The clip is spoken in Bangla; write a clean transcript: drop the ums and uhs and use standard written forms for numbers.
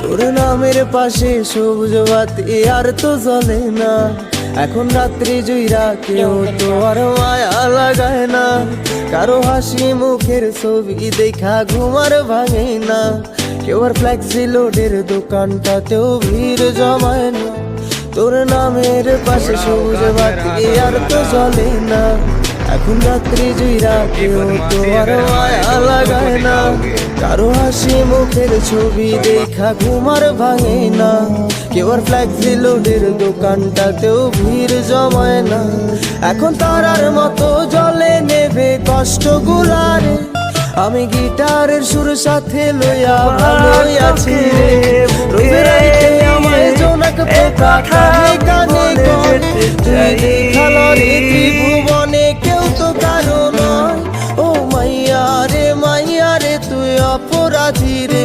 তোর নামের পাশে সবুজ বাতি আর তো জ্বলে না। এখন রাত্রি জুইরা কেউ তো আর মায়া লাগায় না। কারো হাসি মুখের ছবি দেখা ঘুমার ভাঙে না। কেউ আর ফ্লেক্সি লোডের দোকানটাতেও ভিড় জমায় না। তোর নামের পাশে সবুজ বাতি আর তো জ্বলে না। এখন রাত্রি জুইরা কেউ তো আর মায়া লাগায় না। কারো হাসি মুখের ছবি দেখা ঘুমার ভাঙে না। কেউ আর ফ্লেক্সি লোডের দোকানটাতেও ভিড় জমায় না। এখন তারার মতো জলে নেবে কষ্ট গুলারে। আমি গিটারের সুর সাথে লইয়া ভালোই আছি রে। রোজ রাইতে আমায় জোনাক পোকা কানে কানে কয়, তুই দেখালো রে ত্রিভুবনে কেউ তো কারো নয়। ও মাইয়া রে তুই অপরাধী রে।